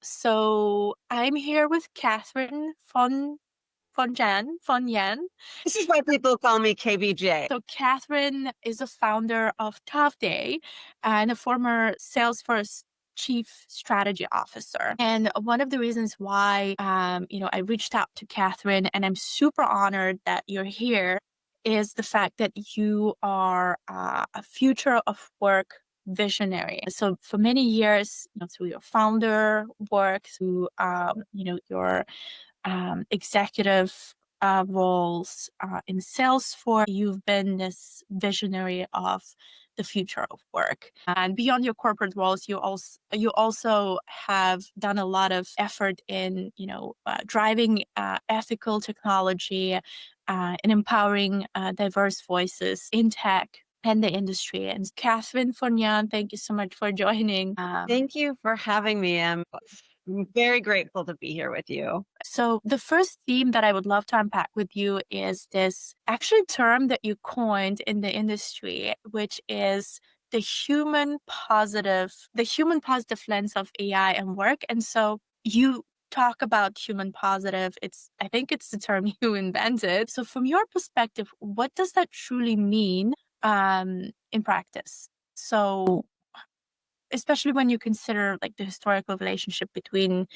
So I'm here with Kathrine von Yan. This is why people call me KVJ. So Kathrine is a founder of Tough Day and a former Salesforce chief strategy officer. And one of the reasons why, I reached out to Kathrine, and I'm super honored that you're here, is the fact that you are a future of work visionary. So for many years, through your founder work, through, your executive roles in Salesforce, you've been this visionary of the future of work. And beyond your corporate roles, you also have done a lot of effort in driving ethical technology and empowering diverse voices in tech and the industry. And Kathrine Fonyan, thank you so much for joining. Thank you for having me. I'm very grateful to be here with you. So the first theme that I would love to unpack with you is this actually term that you coined in the industry, which is the human positive lens of AI and work. And so you talk about human positive. I think it's the term you invented. So from your perspective, what does that truly mean in practice? So especially when you consider like the historical relationship between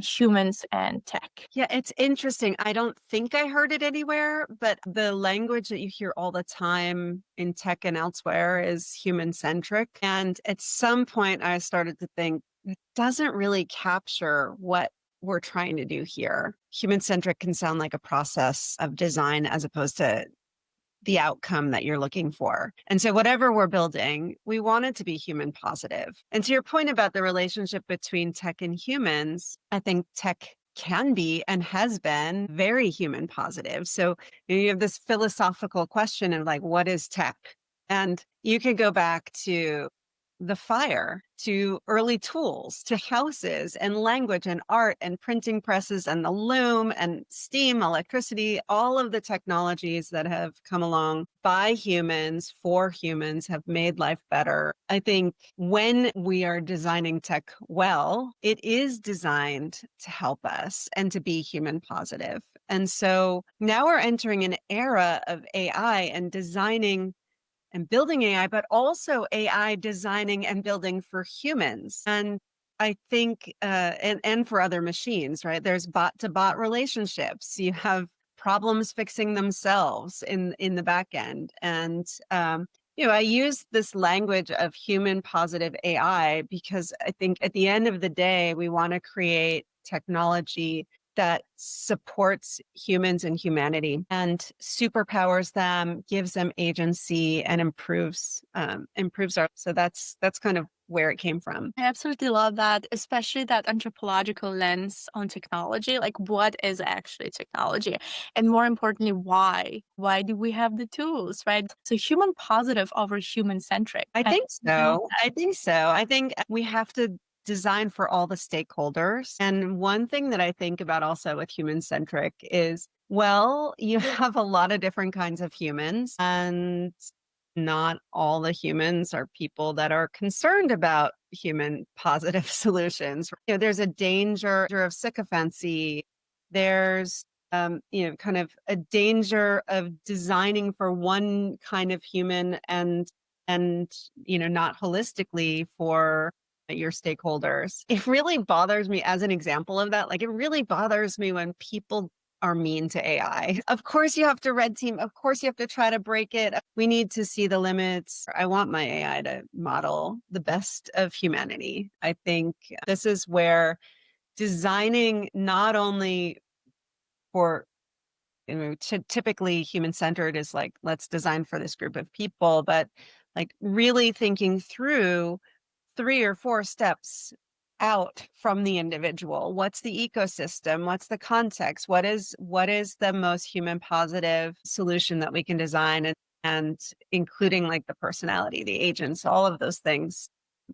humans and tech. Yeah, it's interesting. I don't think I heard it anywhere, but the language that you hear all the time in tech and elsewhere is human centric. And at some point, I started to think it doesn't really capture what we're trying to do here. Human centric can sound like a process of design as opposed to the outcome that you're looking for. And so whatever we're building, we want it to be human positive. And to your point about the relationship between tech and humans, I think tech can be and has been very human positive. So you have this philosophical question of like, what is tech? And you could go back to the fire, to early tools, to houses and language and art and printing presses and the loom and steam, electricity, all of the technologies that have come along by humans for humans have made life better. I think when we are designing tech well, it is designed to help us and to be human positive. And so now we're entering an era of AI and designing and building AI, but also AI designing and building for humans. And I think, and for other machines, right? There's bot to bot relationships. You have problems fixing themselves in the back end. And, I use this language of human positive AI because I think at the end of the day, we want to create technology that supports humans and humanity and superpowers them, gives them agency, and improves our. So that's kind of where it came from. I absolutely love that, especially that anthropological lens on technology. Like, what is actually technology? And more importantly, why? Why do we have the tools, right? So, human positive over human centric. I I think love so. I think so. I think we have to design for all the stakeholders. And one thing that I think about also with human centric is, well, you have a lot of different kinds of humans, and not all the humans are people that are concerned about human positive solutions. There's a danger of sycophancy. There's kind of a danger of designing for one kind of human and not holistically for your stakeholders. It really bothers me as an example of that. Like, it really bothers me when people are mean to AI. Of course, you have to red team. Of course, you have to try to break it. We need to see the limits. I want my AI to model the best of humanity. I think this is where designing not only for typically human centered is like, let's design for this group of people, but like really thinking through 3 or 4 steps out from the individual. What's the ecosystem? What's the context? What is the most human positive solution that we can design, and including like the personality, the agents, all of those things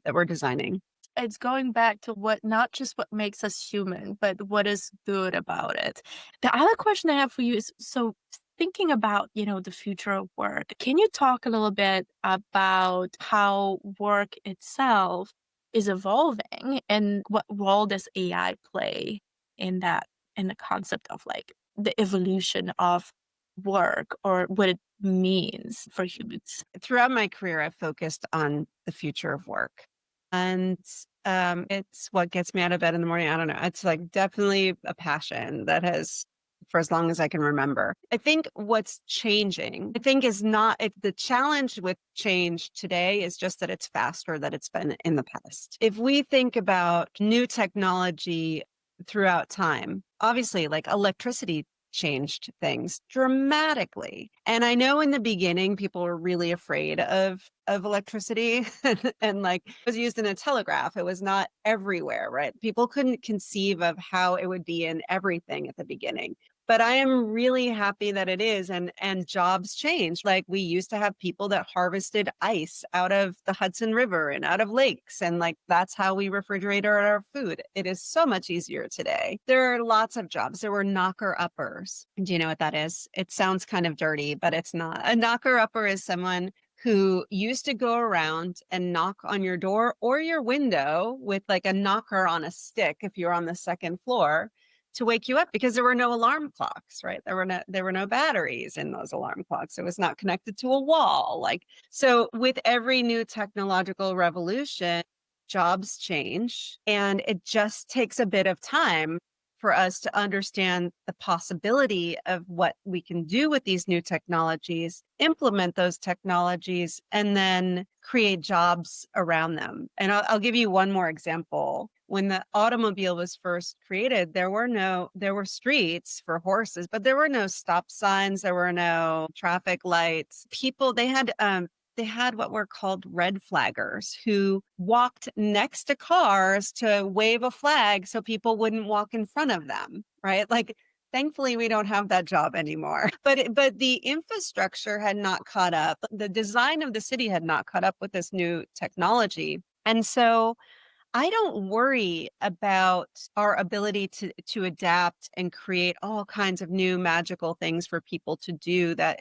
that we're designing. it's going back to not just what makes us human, but what is good about it. The other question I have for you is, so thinking about, the future of work, can you talk a little bit about how work itself is evolving, and what role does AI play in that, in the concept of like the evolution of work or what it means for humans? Throughout my career, I've focused on the future of work. And it's what gets me out of bed in the morning. I don't know. It's like definitely a passion that has for as long as I can remember. I think what's changing, I think is not the challenge with change today is just that it's faster than it's been in the past. If we think about new technology throughout time, obviously like electricity changed things dramatically. And I know in the beginning people were really afraid of electricity and like it was used in a telegraph. It was not everywhere, right? People couldn't conceive of how it would be in everything at the beginning. But I am really happy that it is and jobs changed. Like we used to have people that harvested ice out of the Hudson River and out of lakes and like that's how we refrigerate our food. It is so much easier today. There are lots of jobs. There were knocker uppers. Do you know what that is? It sounds kind of dirty, but it's not. A knocker upper is someone who used to go around and knock on your door or your window with like a knocker on a stick if you're on the second floor to wake you up because there were no alarm clocks, right? There were no batteries in those alarm clocks. It was not connected to a wall. Like so with every new technological revolution, jobs change and it just takes a bit of time for us to understand the possibility of what we can do with these new technologies, implement those technologies, and then create jobs around them. And I'll give you one more example. When the automobile was first created, there were streets for horses, but there were no stop signs. There were no traffic lights. They had what were called red flaggers who walked next to cars to wave a flag so people wouldn't walk in front of them, right? Like, thankfully, we don't have that job anymore. But the infrastructure had not caught up. The design of the city had not caught up with this new technology. And so I don't worry about our ability to adapt and create all kinds of new magical things for people to do that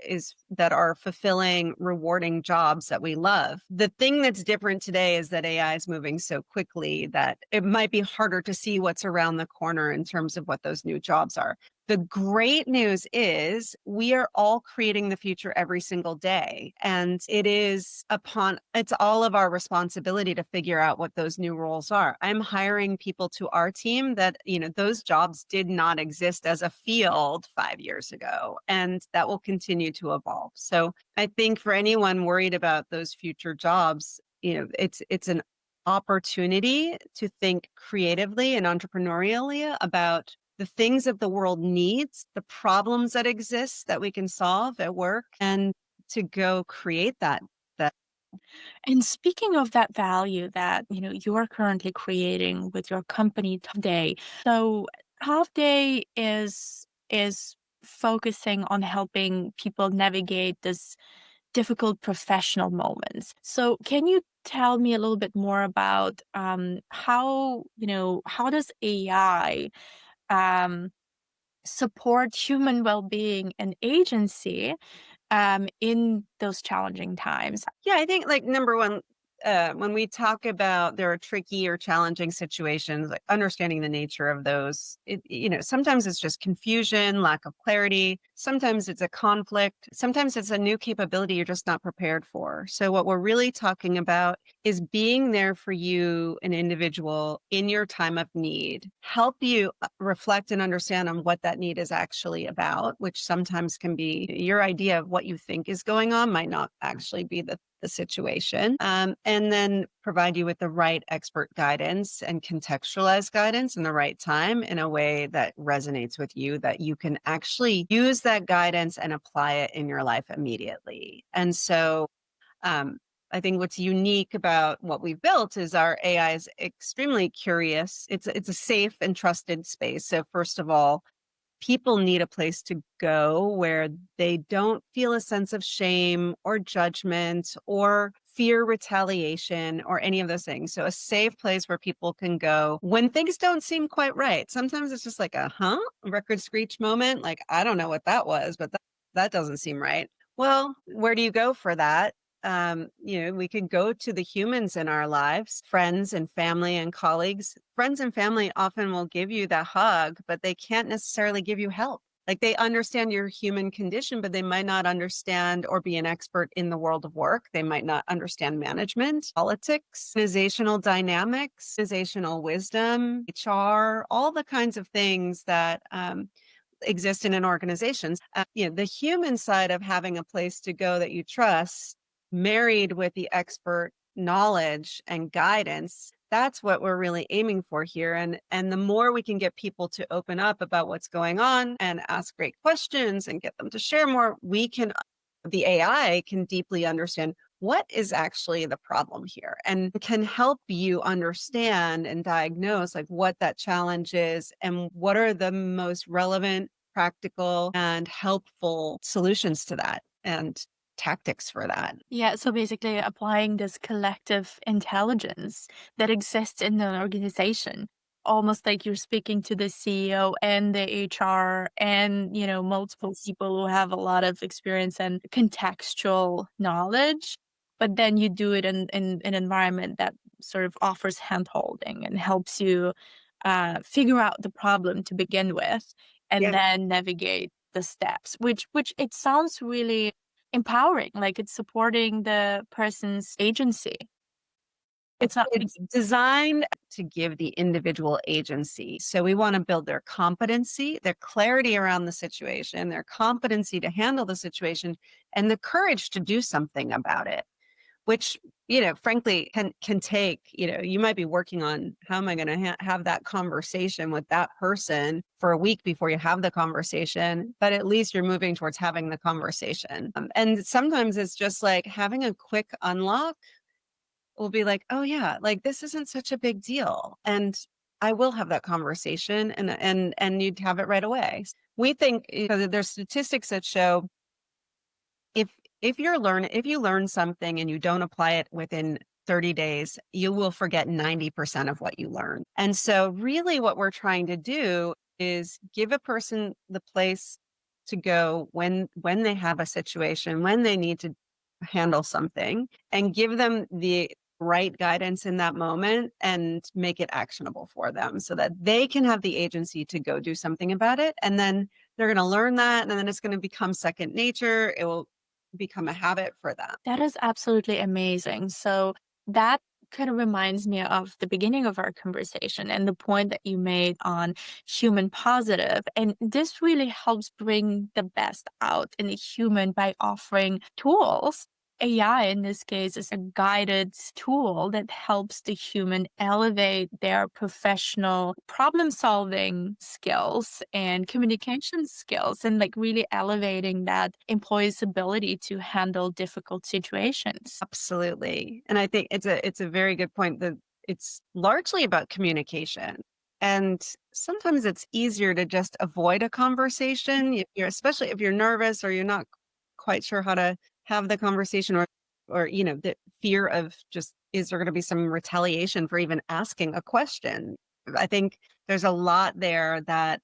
are fulfilling, rewarding jobs that we love. The thing that's different today is that AI is moving so quickly that it might be harder to see what's around the corner in terms of what those new jobs are. The great news is we are all creating the future every single day. And it's all of our responsibility to figure out what those new roles are. I'm hiring people to our team that, those jobs did not exist as a field 5 years ago, and that will continue to evolve. So I think for anyone worried about those future jobs, it's an opportunity to think creatively and entrepreneurially about the things that the world needs, the problems that exist that we can solve at work, and to go create that. And speaking of that value that, you're currently creating with your company today, so Half Day is focusing on helping people navigate this difficult professional moments. So can you tell me a little bit more about how does AI um, support human well-being and agency in those challenging times? Yeah, I think like number one, when we talk about there are tricky or challenging situations, like understanding the nature of those, sometimes it's just confusion, lack of clarity. Sometimes it's a conflict. Sometimes it's a new capability you're just not prepared for. So what we're really talking about is being there for you, an individual in your time of need, help you reflect and understand on what that need is actually about, which sometimes can be your idea of what you think is going on might not actually be the situation, and then provide you with the right expert guidance and contextualized guidance in the right time in a way that resonates with you, that you can actually use that guidance and apply it in your life immediately. And so I think what's unique about what we've built is our AI is extremely curious. It's a safe and trusted space. So first of all, people need a place to go where they don't feel a sense of shame or judgment or fear retaliation or any of those things. So a safe place where people can go when things don't seem quite right. Sometimes it's just like a record screech moment. Like, I don't know what that was, but that doesn't seem right. Well, where do you go for that? we could go to the humans in our lives, friends and family and colleagues. Friends and family often will give you that hug, but they can't necessarily give you help. Like they understand your human condition, but they might not understand or be an expert in the world of work. They might not understand management, politics, organizational dynamics, organizational wisdom, HR, all the kinds of things that exist in an organization. The human side of having a place to go that you trust, married with the expert knowledge and guidance, that's what we're really aiming for here. And the more we can get people to open up about what's going on and ask great questions and get them to share more, the AI can deeply understand what is actually the problem here and can help you understand and diagnose like what that challenge is and what are the most relevant, practical, and helpful solutions to that and tactics for that. Yeah, so basically applying this collective intelligence that exists in an organization, almost like you're speaking to the CEO and the HR and, multiple people who have a lot of experience and contextual knowledge. But then you do it in an environment that sort of offers handholding and helps you figure out the problem to begin with and Yeah. then navigate the steps, which it sounds really empowering, like it's supporting the person's agency. It's not like It's designed to give the individual agency. So we want to build their competency, their clarity around the situation, their competency to handle the situation, and the courage to do something about it, which, frankly can take, you might be working on how am I going to have that conversation with that person for a week before you have the conversation, but at least you're moving towards having the conversation. And sometimes it's just like having a quick unlock will be like, "Oh yeah, like this isn't such a big deal." And I will have that conversation and you'd have it right away. We think there's statistics that show if if you learn something and you don't apply it within 30 days, you will forget 90% of what you learn. And so really what we're trying to do is give a person the place to go when they have a situation, when they need to handle something, and give them the right guidance in that moment and make it actionable for them so that they can have the agency to go do something about it. And then they're going to learn that and then it's going to become second nature. It will become a habit for them. that is absolutely amazing. So that kind of reminds me of the beginning of our conversation and the point that you made on human positive. And this really helps bring the best out in a human by offering tools. AI in this case is a guided tool that helps the human elevate their professional problem solving skills and communication skills and like really elevating that employee's ability to handle difficult situations. Absolutely. And I think it's a very good point that it's largely about communication. And sometimes it's easier to just avoid a conversation. You're especially if you're nervous or you're not quite sure how to have the conversation or the fear of just is there going to be some retaliation for even asking a question. I think there's a lot there that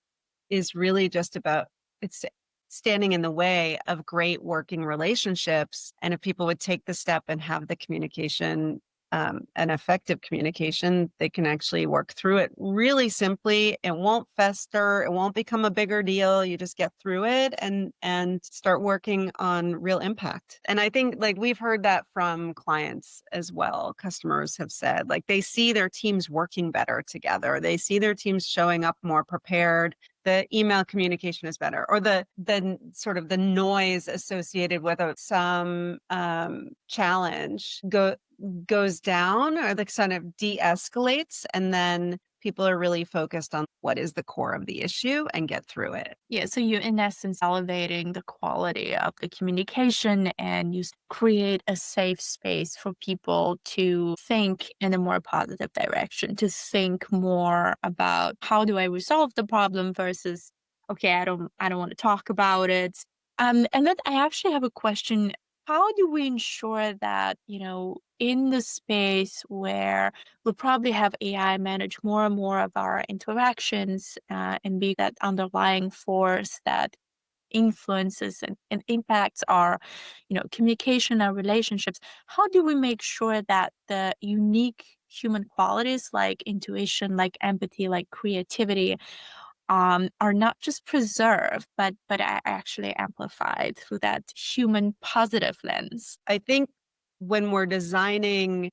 is really just about it's standing in the way of great working relationships. And if people would take the step and have the communication, an effective communication, they can actually work through it really simply. It won't fester. It won't become a bigger deal. You just get through it and start working on real impact. And I think like we've heard that from clients as well. Customers have said like they see their teams working better together. They see their teams showing up more prepared, the email communication is better, or the sort of the noise associated with some challenge goes down or the kind of de-escalates, and then people are really focused on what is the core of the issue and get through it. Yeah, so you, in essence, elevating the quality of the communication and create a safe space for people to think in a more positive direction, to think more about how do I resolve the problem versus, okay, I don't want to talk about it. And then I actually have a question. How do we ensure that, in the space where we'll probably have AI manage more and more of our interactions and be that underlying force that influences and impacts our, communication, our relationships. How do we make sure that the unique human qualities like intuition, like empathy, like creativity, are not just preserved, but are actually amplified through that human positive lens? I think when we're designing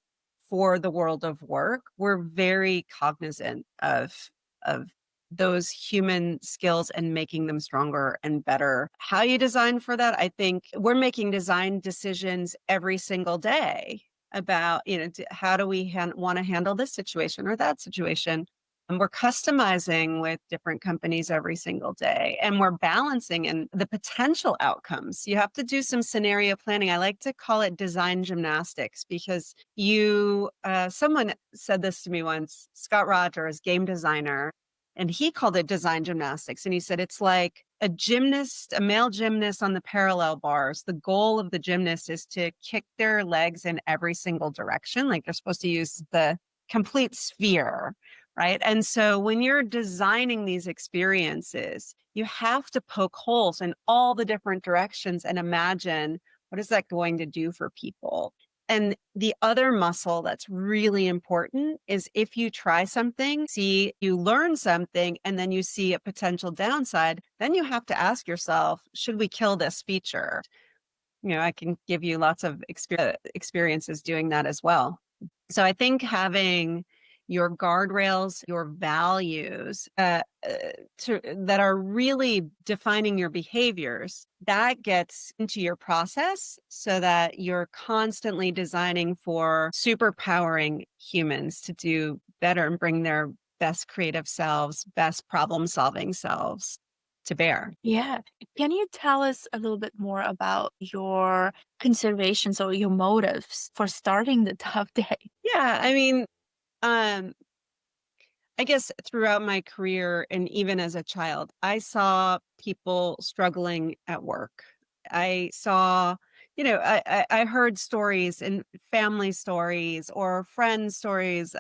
for the world of work, we're very cognizant of those human skills and making them stronger and better. How you design for that, I think we're making design decisions every single day about, how do we want to handle this situation or that situation. And we're customizing with different companies every single day. And we're balancing and the potential outcomes. You have to do some scenario planning. I like to call it design gymnastics because someone said this to me once, Scott Rogers, game designer, and he called it design gymnastics. And he said it's like a male gymnast on the parallel bars. The goal of the gymnast is to kick their legs in every single direction. Like they're supposed to use the complete sphere, right? And so when you're designing these experiences, you have to poke holes in all the different directions and imagine what is that going to do for people. And the other muscle that's really important is if you try something, see, you learn something, and then you see a potential downside, then you have to ask yourself, should we kill this feature? I can give you lots of experiences doing that as well. So I think having your guardrails, your values that are really defining your behaviors, that gets into your process so that you're constantly designing for superpowering humans to do better and bring their best creative selves, best problem solving selves to bear. Yeah. Can you tell us a little bit more about your considerations or your motives for starting the tough day? Yeah, I mean, um, I guess throughout my career and even as a child, I saw people struggling at work. I saw, I heard stories and family stories or friend stories,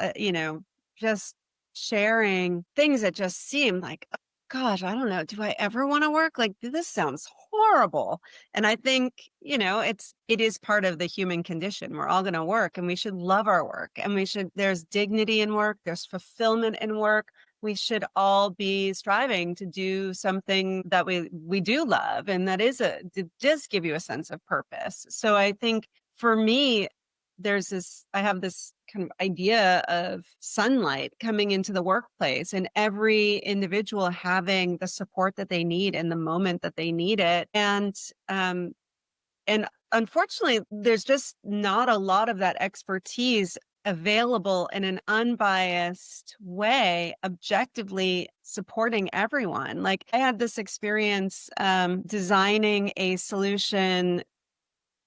just sharing things that just seemed like, "Oh, gosh, I don't know. Do I ever want to work? Like, this sounds horrible." And I think, it is part of the human condition. We're all going to work and we should love our work and there's dignity in work, there's fulfillment in work. We should all be striving to do something that we do love and that does give you a sense of purpose. So I think for me, I have this kind of idea of sunlight coming into the workplace and every individual having the support that they need in the moment that they need it. And unfortunately, there's just not a lot of that expertise available in an unbiased way, objectively supporting everyone. Like I had this experience designing a solution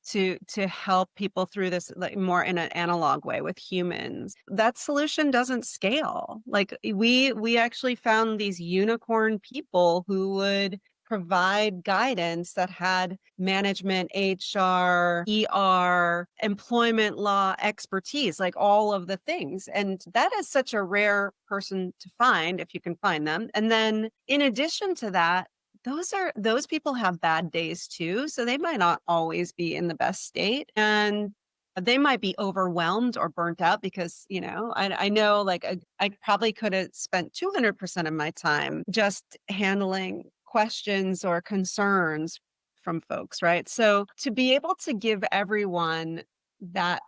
to help people through this like more in an analog way with humans. That solution doesn't scale. Like we actually found these unicorn people who would provide guidance that had management, HR, ER, employment law expertise, like all of the things. And that is such a rare person to find if you can find them. And then in addition to that, those people have bad days too, so they might not always be in the best state, and they might be overwhelmed or burnt out because, I know like I probably could have spent 200% of my time just handling questions or concerns from folks, right? So to be able to give everyone that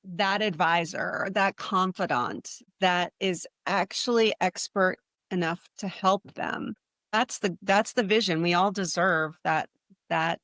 that advisor, that confidant that is actually expert enough to help them. That's the vision. We all deserve that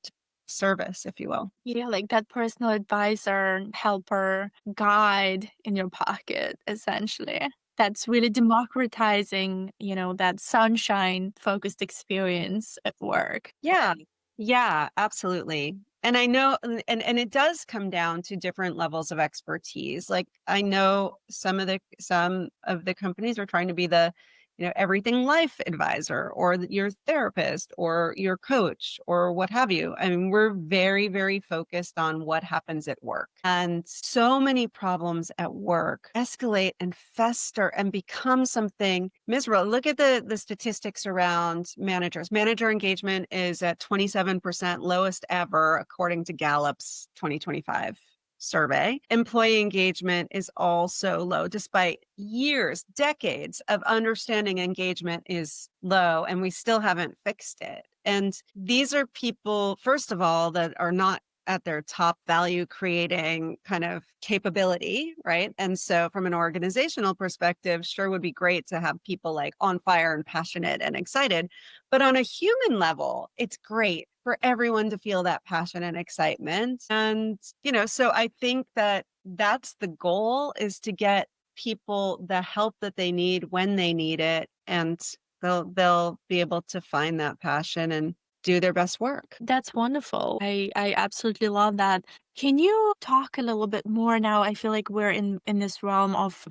service, if you will. Yeah, like that personal advisor, helper, guide in your pocket, essentially. That's really democratizing, that sunshine focused experience at work. Yeah. Yeah, absolutely. And I know and it does come down to different levels of expertise. Like I know some of the companies are trying to be the everything life advisor or your therapist or your coach or what have you. I mean, we're very, very focused on what happens at work. And so many problems at work escalate and fester and become something miserable. Look at the statistics around managers. Manager engagement is at 27%, lowest ever, according to Gallup's 2025 survey. Employee engagement is also low, despite years, decades of understanding engagement is low, and we still haven't fixed it. And these are people, first of all, that are not at their top value creating kind of capability, right? And so from an organizational perspective, sure would be great to have people like on fire and passionate and excited. But on a human level, it's great for everyone to feel that passion and excitement. And, so I think that that's the goal, is to get people the help that they need when they need it. And they'll be able to find that passion and do their best work. That's wonderful. I absolutely love that. Can you talk a little bit more now? I feel like we're in this realm of,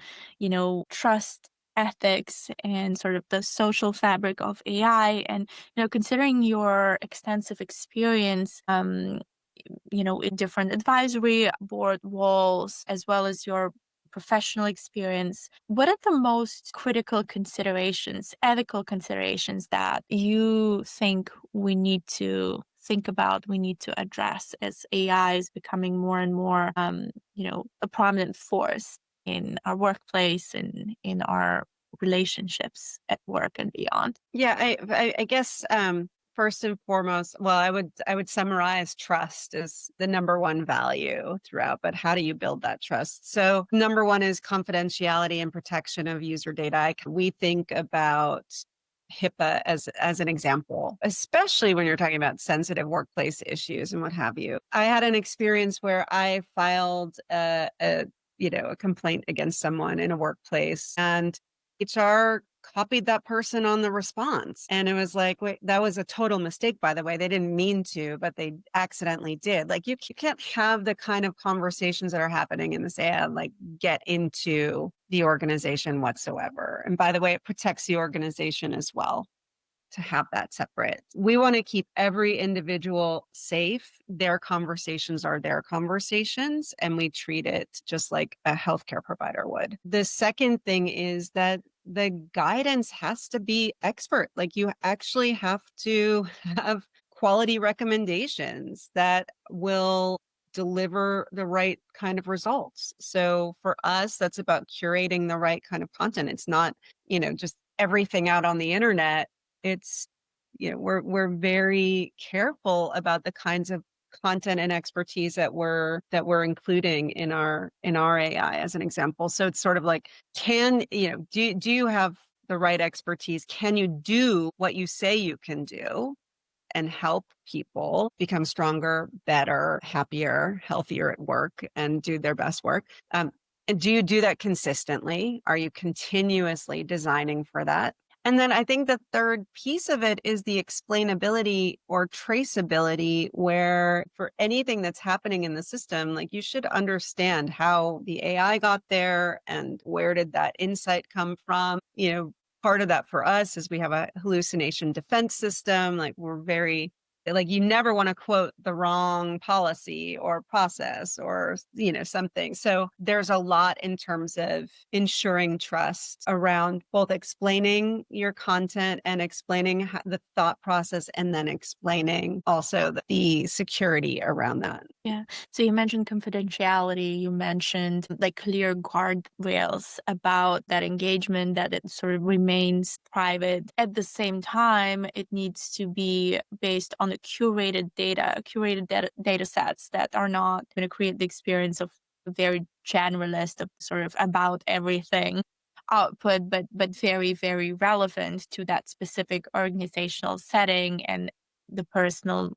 trust, ethics, and sort of the social fabric of AI. And, considering your extensive experience, in different advisory board roles, as well as your professional experience, what are the most critical considerations, ethical considerations that you think we need to think about, we need to address as AI is becoming more and more, a prominent force in our workplace and in our relationships at work and beyond? Yeah, I guess first and foremost, well, I would summarize trust as the number one value throughout, but how do you build that trust? So number one is confidentiality and protection of user data. We think about HIPAA as an example, especially when you're talking about sensitive workplace issues and what have you. I had an experience where I filed a complaint against someone in a workplace, and HR copied that person on the response. And it was like, wait, that was a total mistake, by the way. They didn't mean to, but they accidentally did. Like, you can't have the kind of conversations that are happening in this ad, like, get into the organization whatsoever. And by the way, it protects the organization as well to have that separate. We want to keep every individual safe. Their conversations are their conversations, and we treat it just like a healthcare provider would. The second thing is that the guidance has to be expert. Like, you actually have to have quality recommendations that will deliver the right kind of results. So for us, that's about curating the right kind of content. It's not, just everything out on the internet. It's, we're very careful about the kinds of content and expertise that we're including in our AI, as an example. So it's sort of like, do you have the right expertise? Can you do what you say you can do and help people become stronger, better, happier, healthier at work and do their best work? And do you do that consistently? Are you continuously designing for that? And then I think the third piece of it is the explainability or traceability, where for anything that's happening in the system, like, you should understand how the AI got there and where did that insight come from. Part of that for us is we have a hallucination defense system. Like, we're very, like, you never want to quote the wrong policy or process or, something. So there's a lot in terms of ensuring trust around both explaining your content and explaining the thought process, and then explaining also the security around that. Yeah. So you mentioned confidentiality, you mentioned like clear guardrails about that engagement, that it sort of remains private. At the same time, it needs to be based on the curated data sets that are not going to create the experience of a very generalist, of sort of about everything output, but very, very relevant to that specific organizational setting and the personal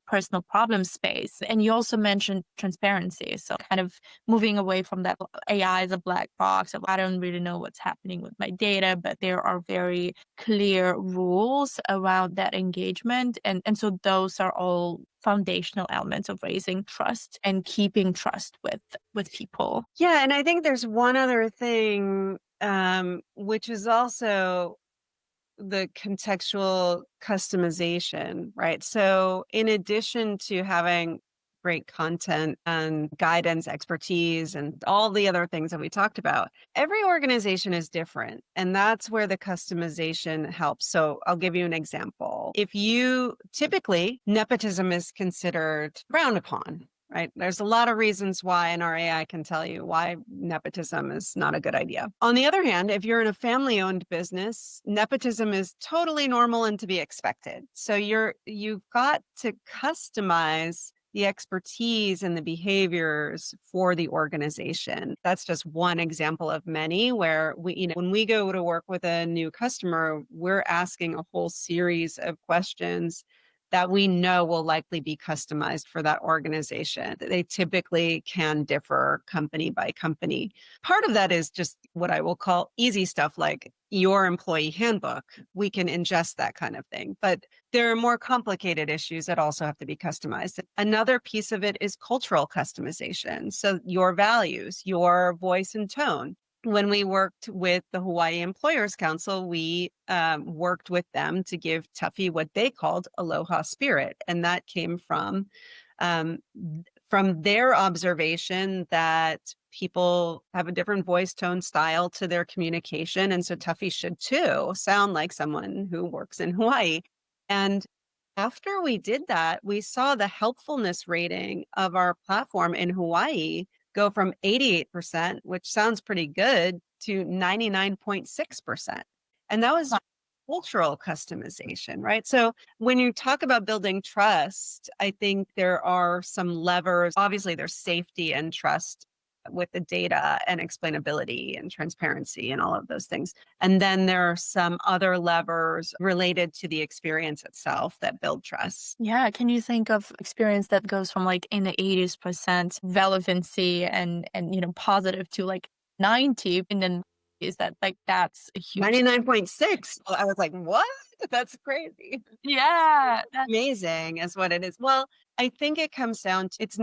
problem space. And you also mentioned transparency, so kind of moving away from that AI is a black box of, I don't really know what's happening with my data, but there are very clear rules around that engagement. And so those are all foundational elements of raising trust and keeping trust with people. Yeah, and I think there's one other thing, which is also the contextual customization, right? So, in addition to having great content and guidance, expertise, and all the other things that we talked about, every organization is different. And that's where the customization helps. So, I'll give you an example. If you typically, nepotism is considered frowned upon. Right. There's a lot of reasons why, and our AI can tell you why nepotism is not a good idea. On the other hand, if you're in a family owned business, nepotism is totally normal and to be expected. So you've got to customize the expertise and the behaviors for the organization. That's just one example of many where when we go to work with a new customer, we're asking a whole series of questions that we know will likely be customized for that organization. They typically can differ company by company. Part of that is just what I will call easy stuff like your employee handbook. We can ingest that kind of thing. But there are more complicated issues that also have to be customized. Another piece of it is cultural customization. So your values, your voice and tone. When we worked with the Hawaii Employers Council, we worked with them to give Tuffy what they called Aloha spirit. And that came um, from their observation that people have a different voice, tone, style to their communication. And so Tuffy should too sound like someone who works in Hawaii. And after we did that, we saw the helpfulness rating of our platform in Hawaii go from 88%, which sounds pretty good, to 99.6%. And that was cultural customization, right? So when you talk about building trust, I think there are some levers. Obviously, there's safety and trust with the data and explainability and transparency and all of those things. And then there are some other levers related to the experience itself that build trust. Yeah, can you think of experience that goes from like in the 80% relevancy and positive to like 90, and then is that like that's a huge 99.6. I was like, what? That's crazy. yeah, that Amazing is what it is. Well, I think it comes down to it's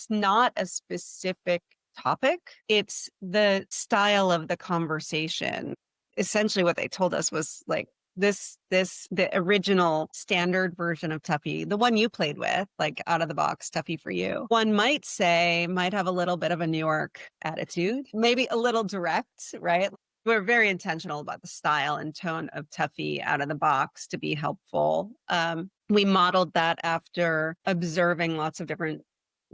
not a specific topic. It's the style of the conversation. Essentially what they told us was like the original standard version of Tuffy, the one you played with, like out of the box Tuffy for you. One might have a little bit of a New York attitude, maybe a little direct, right? We're very intentional about the style and tone of Tuffy out of the box to be helpful. We modeled that after observing lots of different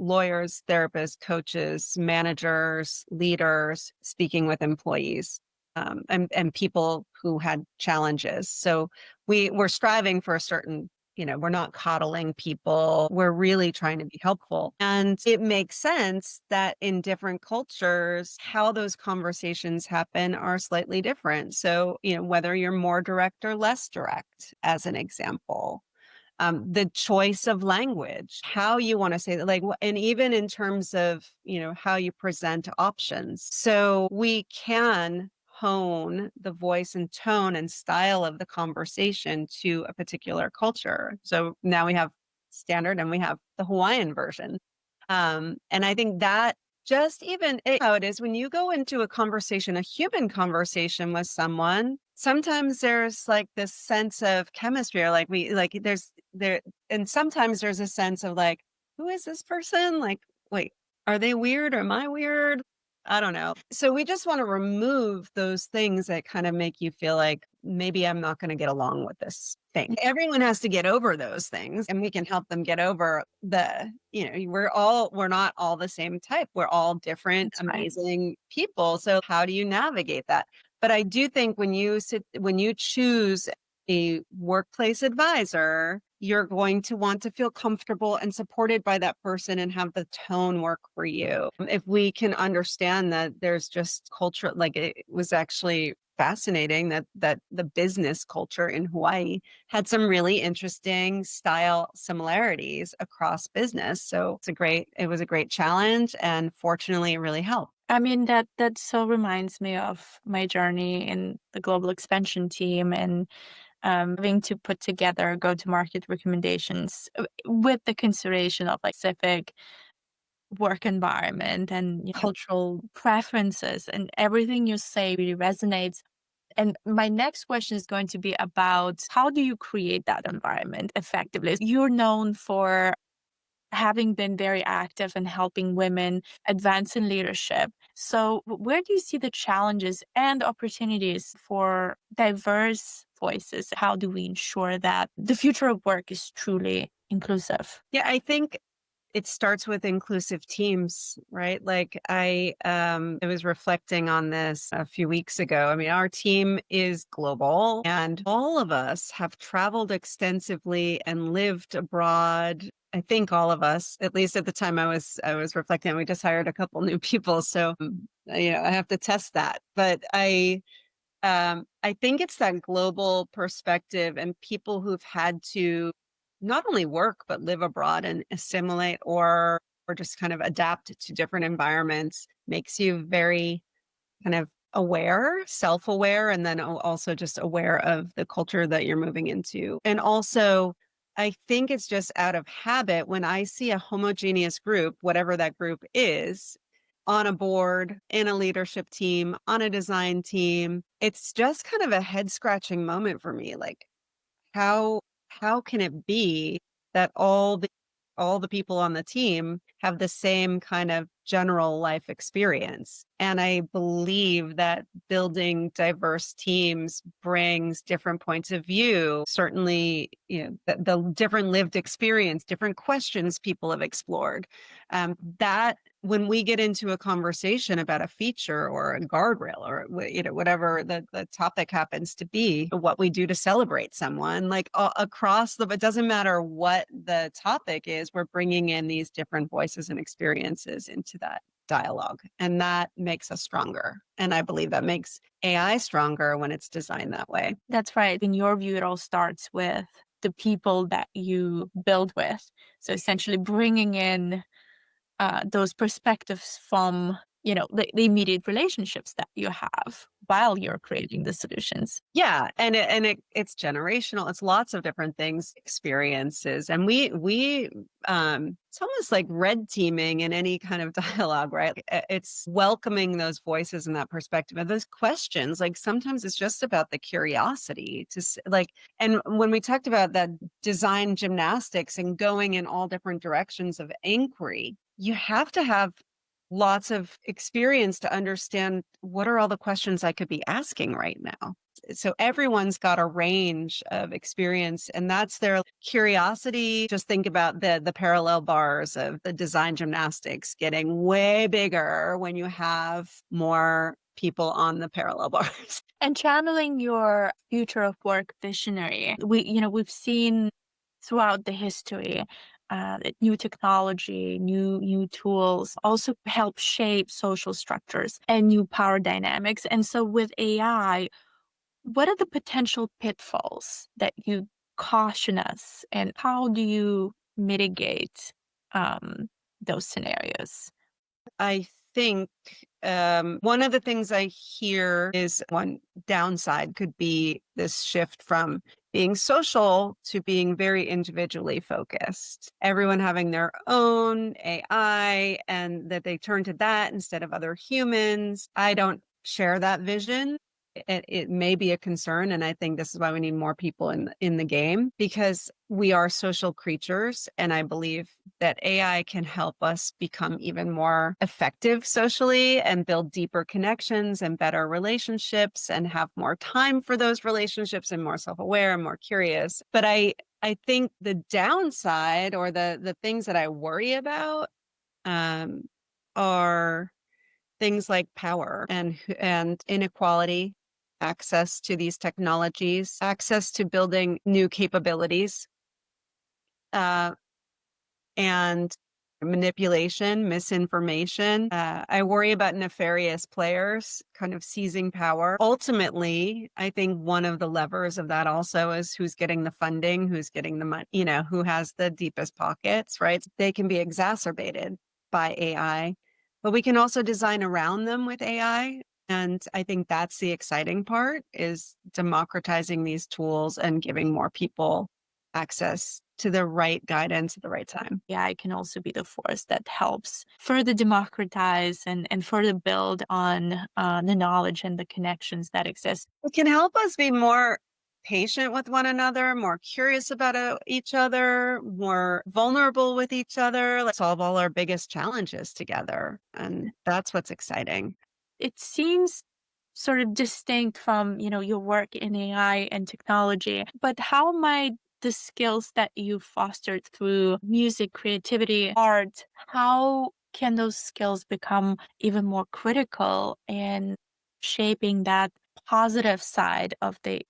lawyers, therapists, coaches, managers, leaders speaking with employees, and people who had challenges. So we're striving for a certain, we're not coddling people. We're really trying to be helpful. And it makes sense that in different cultures, how those conversations happen are slightly different. So, whether you're more direct or less direct, as an example, the choice of language, how you want to say that, like, and even in terms of, how you present options. So we can hone the voice and tone and style of the conversation to a particular culture. So now we have standard and we have the Hawaiian version. And I think that just even how it is when you go into a conversation, a human conversation with someone, sometimes there's like this sense of chemistry or and sometimes there's a sense of like, who is this person? Like, wait, are they weird? Or am I weird? I don't know. So we just want to remove those things that kind of make you feel like maybe I'm not going to get along with this thing. Everyone has to get over those things and we can help them get over we're not all the same type. We're all different, that's right. amazing people. So how do you navigate that? But I do think when you choose a workplace advisor, you're going to want to feel comfortable and supported by that person and have the tone work for you. If we can understand that there's just culture, like it was actually fascinating that the business culture in Hawaii had some really interesting style similarities across business. So it was a great challenge and fortunately it really helped. I mean, that so reminds me of my journey in the global expansion team and having to put together go-to-market recommendations with the consideration of like specific work environment and cultural preferences, and everything you say really resonates. And my next question is going to be about how do you create that environment effectively? You're known for having been very active in helping women advance in leadership. So, where do you see the challenges and opportunities for diverse voices? How do we ensure that the future of work is truly inclusive? Yeah, I think it starts with inclusive teams, right? Like I was reflecting on this a few weeks ago. I mean, our team is global and all of us have traveled extensively and lived abroad. I think all of us, at least at the time I was reflecting, we just hired a couple new people. So, I have to test that. But I think it's that global perspective and people who've had to not only work but live abroad and assimilate or just kind of adapt to different environments makes you very kind of aware, self-aware, and then also just aware of the culture that you're moving into. And also, I think it's just out of habit when I see a homogeneous group, whatever that group is, on a board, in a leadership team, on a design team, it's just kind of a head scratching moment for me. Like, how how can it be that all the people on the team have the same kind of general life experience? And I believe that building diverse teams brings different points of view, certainly, the different lived experience, different questions people have explored. That when we get into a conversation about a feature or a guardrail or whatever the topic happens to be, what we do to celebrate someone, like across it doesn't matter what the topic is, we're bringing in these different voices and experiences into that dialogue, and that makes us stronger. And I believe that makes AI stronger when it's designed that way. That's right. In your view, it all starts with the people that you build with. So, essentially, bringing in those perspectives from the immediate relationships that you have while you're creating the solutions. Yeah, and it's generational. It's lots of different things, experiences, and we it's almost like red teaming in any kind of dialogue, right? It's welcoming those voices and that perspective and those questions. Like sometimes it's just about the curiosity like, and when we talked about that design gymnastics and going in all different directions of inquiry, you have to have lots of experience to understand what are all the questions I could be asking right now. So everyone's got a range of experience and that's their curiosity. Just think about the parallel bars of the design gymnastics getting way bigger when you have more people on the parallel bars. And channeling your future of work visionary, we've seen throughout the history that new technology, new tools also help shape social structures and new power dynamics. And so, with AI, what are the potential pitfalls that you caution us, and how do you mitigate um, those scenarios? I think one of the things I hear is one downside could be this shift from being social to being very individually focused. Everyone having their own AI and that they turn to that instead of other humans. I don't share that vision. It may be a concern, and I think this is why we need more people in the game because we are social creatures, and I believe that AI can help us become even more effective socially and build deeper connections and better relationships and have more time for those relationships and more self-aware and more curious. But I think the downside or the things that I worry about um, are things like power and inequality, access to these technologies, access to building new capabilities, uh, and manipulation, misinformation. I worry about nefarious players kind of seizing power. Ultimately, I think one of the levers of that also is who's getting the funding, who's getting the money, who has the deepest pockets, right? They can be exacerbated by AI, but we can also design around them with AI. And I think that's the exciting part is democratizing these tools and giving more people access to the right guidance at the right time. AI can also be the force that helps further democratize and further build on the knowledge and the connections that exist. It can help us be more patient with one another, more curious about each other, more vulnerable with each other, like solve all our biggest challenges together. And that's what's exciting. It seems sort of distinct from, your work in AI and technology, but how might the skills that you fostered through music, creativity, art, how can those skills become even more critical in shaping that positive side of the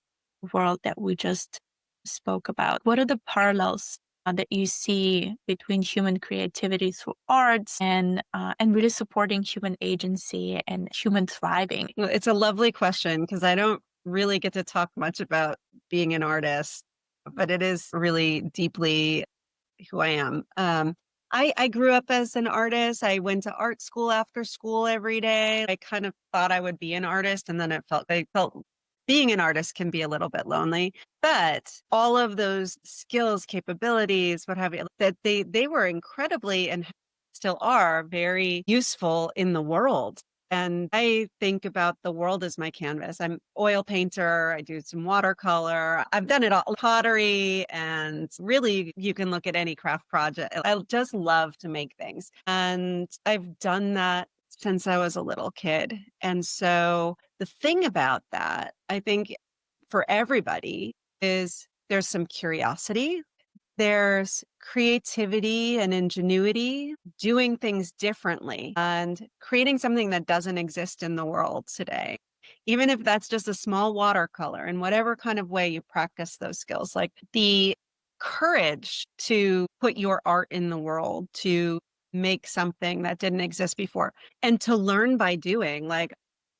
world that we just spoke about? What are the parallels that you see between human creativity through arts and really supporting human agency and human thriving? Well, it's a lovely question because I don't really get to talk much about being an artist, but it is really deeply who I am. I grew up as an artist. I went to art school after school every day. I kind of thought I would be an artist, and then I felt being an artist can be a little bit lonely. But all of those skills, capabilities, what have you, that they were incredibly and still are very useful in the world. And I think about the world as my canvas. I'm oil painter. I do some watercolor. I've done it all, pottery, and really you can look at any craft project. I just love to make things. And I've done that since I was a little kid. And so the thing about that, I think for everybody is there's some curiosity, there's creativity and ingenuity, doing things differently and creating something that doesn't exist in the world today. Even if that's just a small watercolor, in whatever kind of way you practice those skills, like the courage to put your art in the world, to make something that didn't exist before, and to learn by doing. Like,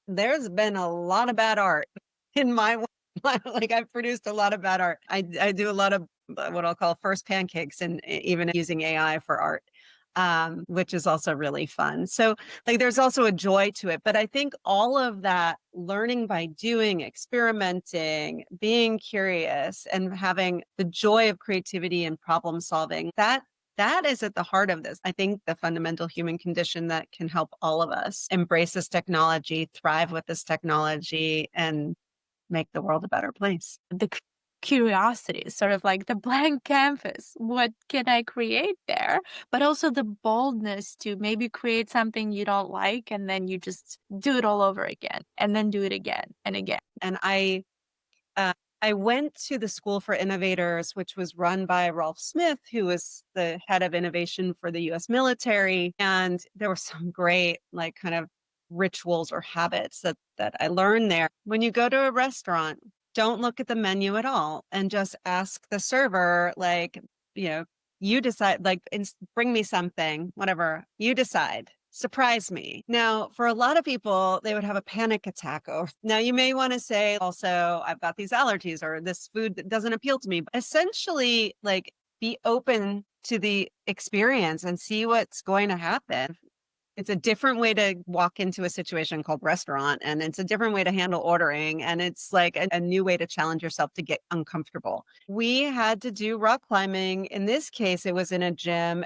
there's been a lot of bad art in my like I've produced a lot of bad art. I do a lot of what I'll call first pancakes and even using AI for art, which is also really fun. So like there's also a joy to it. But I think all of that learning by doing, experimenting, being curious, and having the joy of creativity and problem solving, that is at the heart of this. I think the fundamental human condition that can help all of us embrace this technology, thrive with this technology, and make the world a better place. The curiosity, sort of like the blank canvas. What can I create there? But also the boldness to maybe create something you don't like and then you just do it all over again and then do it again and again. And uh, I went to the School for Innovators, which was run by Rolf Smith, who was the head of innovation for the US military. And there were some great, like, kind of rituals or habits that I learned there. When you go to a restaurant, don't look at the menu at all and just ask the server, like, you know, you decide, like, bring me something, whatever, you decide. Surprise me. Now, for a lot of people, they would have a panic attack. Or now you may want to say also, I've got these allergies or this food that doesn't appeal to me. But essentially, like, be open to the experience and see what's going to happen. It's a different way to walk into a situation called restaurant, and it's a different way to handle ordering. And it's like a new way to challenge yourself to get uncomfortable. We had to do rock climbing. In this case, it was in a gym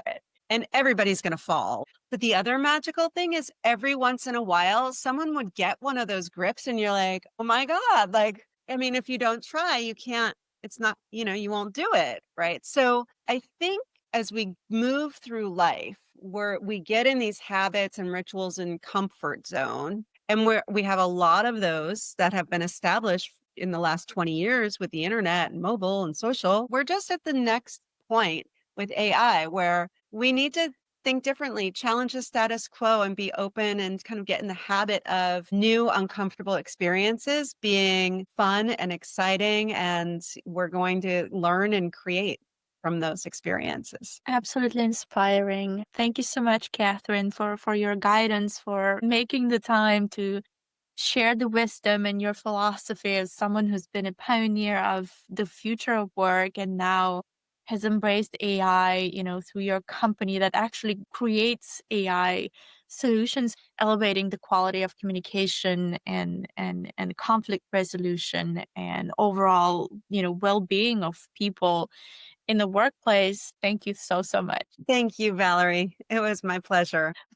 and everybody's going to fall. But the other magical thing is every once in a while, someone would get one of those grips and you're like, oh my God, like, I mean, if you don't try, you can't, it's not, you won't do it. Right. So I think as we move through life, where we get in these habits and rituals and comfort zone, and we have a lot of those that have been established in the last 20 years with the internet and mobile and social, we're just at the next point with AI where we need to think differently, challenge the status quo, and be open and kind of get in the habit of new, uncomfortable experiences being fun and exciting. And we're going to learn and create from those experiences. Absolutely inspiring. Thank you so much, Kathrine, for your guidance, for making the time to share the wisdom and your philosophy as someone who's been a pioneer of the future of work and now has embraced AI, through your company that actually creates AI solutions, elevating the quality of communication and conflict resolution and overall, well-being of people in the workplace. Thank you so, so much. Thank you, Valerie. It was my pleasure.